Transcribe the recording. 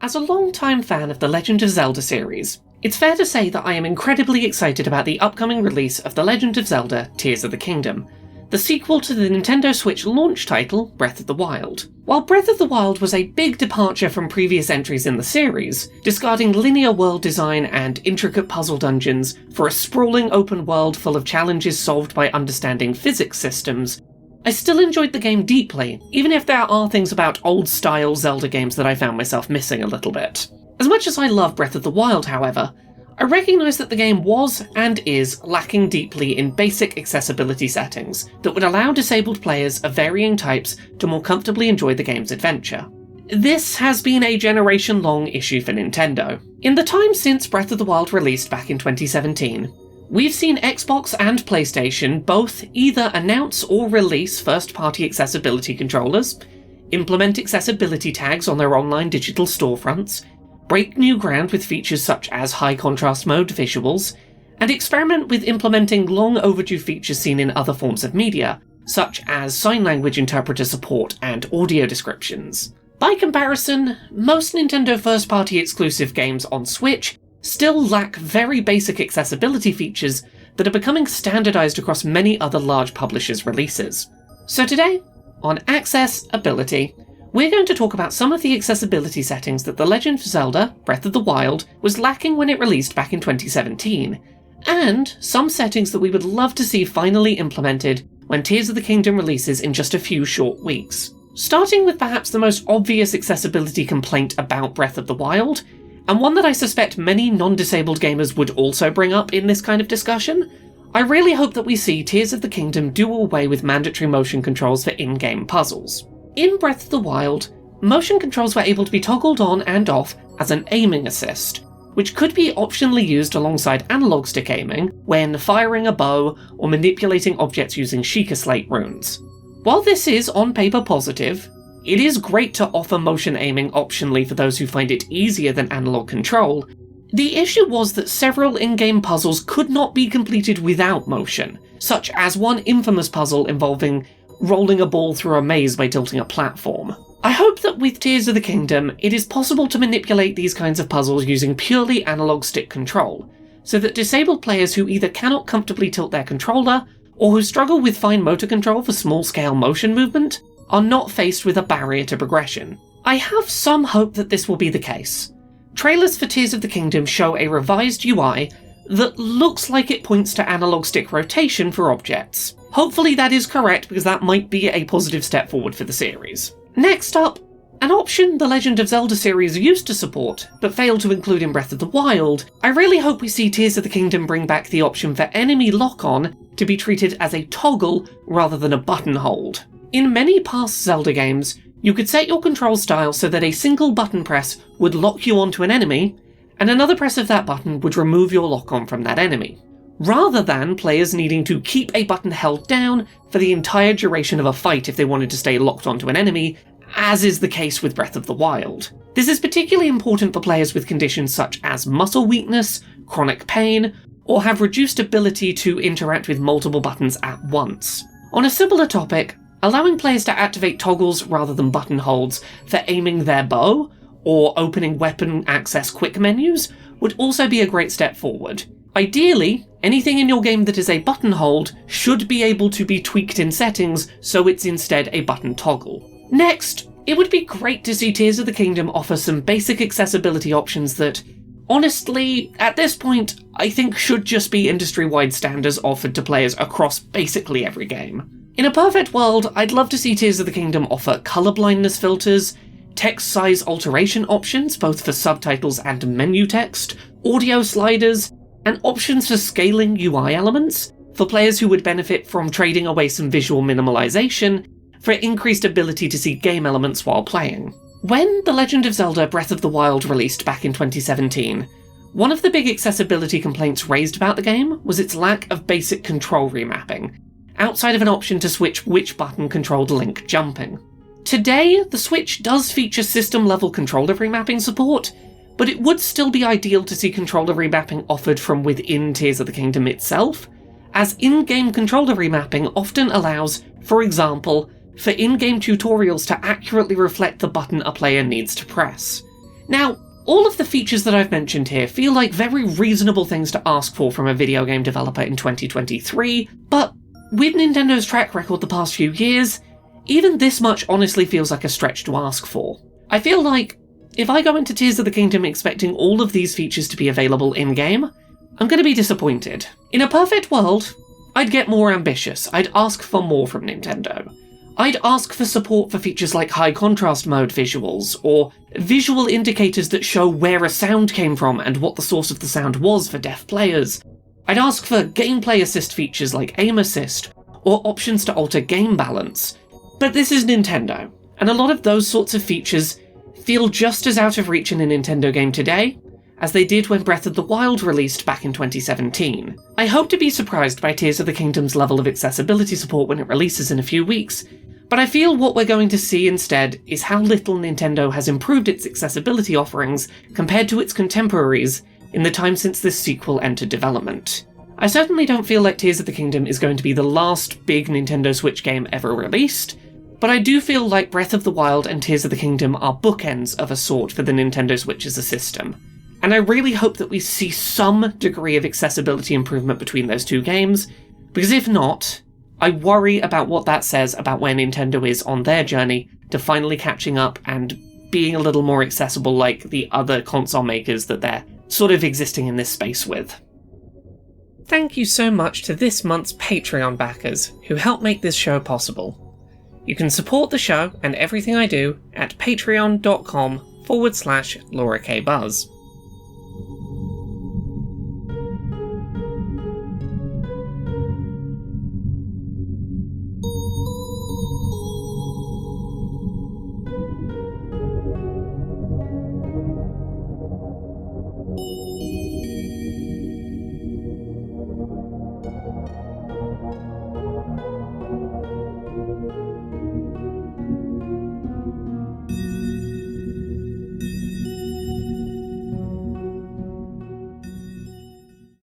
As a long-time fan of the Legend of Zelda series, it's fair to say that I am incredibly excited about the upcoming release of The Legend of Zelda: Tears of the Kingdom, the sequel to the Nintendo Switch launch title, Breath of the Wild. While Breath of the Wild was a big departure from previous entries in the series, discarding linear world design and intricate puzzle dungeons for a sprawling open world full of challenges solved by understanding physics systems, I still enjoyed the game deeply, even if there are things about old-style Zelda games that I found myself missing a little bit. As much as I love Breath of the Wild, however, I recognise that the game was, and is, lacking deeply in basic accessibility settings that would allow disabled players of varying types to more comfortably enjoy the game's adventure. This has been a generation-long issue for Nintendo. In the time since Breath of the Wild released back in 2017, we've seen Xbox and PlayStation both either announce or release first-party accessibility controllers, implement accessibility tags on their online digital storefronts, break new ground with features such as high contrast mode visuals, and experiment with implementing long overdue features seen in other forms of media, such as sign language interpreter support and audio descriptions. By comparison, most Nintendo first-party exclusive games on Switch still lack very basic accessibility features that are becoming standardized across many other large publishers' releases. So today, on Accessibility, we're going to talk about some of the accessibility settings that The Legend of Zelda: Breath of the Wild was lacking when it released back in 2017, and some settings that we would love to see finally implemented when Tears of the Kingdom releases in just a few short weeks. Starting with perhaps the most obvious accessibility complaint about Breath of the Wild, and one that I suspect many non-disabled gamers would also bring up in this kind of discussion, I really hope that we see Tears of the Kingdom do away with mandatory motion controls for in-game puzzles. In Breath of the Wild, motion controls were able to be toggled on and off as an aiming assist, which could be optionally used alongside analog stick aiming when firing a bow or manipulating objects using Sheikah Slate runes. While this is on paper positive, it is great to offer motion aiming optionally for those who find it easier than analog control. The issue was that several in-game puzzles could not be completed without motion, such as one infamous puzzle involving rolling a ball through a maze by tilting a platform. I hope that with Tears of the Kingdom, it is possible to manipulate these kinds of puzzles using purely analog stick control, so that disabled players who either cannot comfortably tilt their controller, or who struggle with fine motor control for small-scale motion movement, are not faced with a barrier to progression. I have some hope that this will be the case. Trailers for Tears of the Kingdom show a revised UI that looks like it points to analog stick rotation for objects. Hopefully that is correct, because that might be a positive step forward for the series. Next up, an option the Legend of Zelda series used to support, but failed to include in Breath of the Wild. I really hope we see Tears of the Kingdom bring back the option for enemy lock-on to be treated as a toggle rather than a button hold. In many past Zelda games, you could set your control style so that a single button press would lock you onto an enemy, and another press of that button would remove your lock-on from that enemy, rather than players needing to keep a button held down for the entire duration of a fight if they wanted to stay locked onto an enemy, as is the case with Breath of the Wild. This is particularly important for players with conditions such as muscle weakness, chronic pain, or have reduced ability to interact with multiple buttons at once. On a similar topic, allowing players to activate toggles rather than button holds for aiming their bow, or opening weapon access quick menus, would also be a great step forward. Ideally, anything in your game that is a button hold should be able to be tweaked in settings so it's instead a button toggle. Next, it would be great to see Tears of the Kingdom offer some basic accessibility options that, honestly, at this point, I think should just be industry-wide standards offered to players across basically every game. In a perfect world, I'd love to see Tears of the Kingdom offer colour blindness filters, text size alteration options both for subtitles and menu text, audio sliders, and options for scaling UI elements for players who would benefit from trading away some visual minimalization for increased ability to see game elements while playing. When The Legend of Zelda: Breath of the Wild released back in 2017, one of the big accessibility complaints raised about the game was its lack of basic control remapping, outside of an option to switch which button controlled Link jumping. Today, the Switch does feature system-level controller remapping support, but it would still be ideal to see controller remapping offered from within Tears of the Kingdom itself, as in-game controller remapping often allows, for example, for in-game tutorials to accurately reflect the button a player needs to press. Now, all of the features that I've mentioned here feel like very reasonable things to ask for from a video game developer in 2023, but with Nintendo's track record the past few years, even this much honestly feels like a stretch to ask for. I feel like if I go into Tears of the Kingdom expecting all of these features to be available in-game, I'm going to be disappointed. In a perfect world, I'd get more ambitious. I'd ask for more from Nintendo. I'd ask for support for features like high contrast mode visuals, or visual indicators that show where a sound came from and what the source of the sound was for deaf players. I'd ask for gameplay assist features like aim assist, or options to alter game balance. But this is Nintendo, and a lot of those sorts of features feel just as out of reach in a Nintendo game today as they did when Breath of the Wild released back in 2017. I hope to be surprised by Tears of the Kingdom's level of accessibility support when it releases in a few weeks, but I feel what we're going to see instead is how little Nintendo has improved its accessibility offerings compared to its contemporaries in the time since this sequel entered development. I certainly don't feel like Tears of the Kingdom is going to be the last big Nintendo Switch game ever released, but I do feel like Breath of the Wild and Tears of the Kingdom are bookends of a sort for the Nintendo Switch as a system. And I really hope that we see some degree of accessibility improvement between those two games, because if not, I worry about what that says about where Nintendo is on their journey to finally catching up and being a little more accessible like the other console makers that they're sort of existing in this space with. Thank you so much to this month's Patreon backers who help make this show possible. You can support the show and everything I do at patreon.com/LauraKBuzz.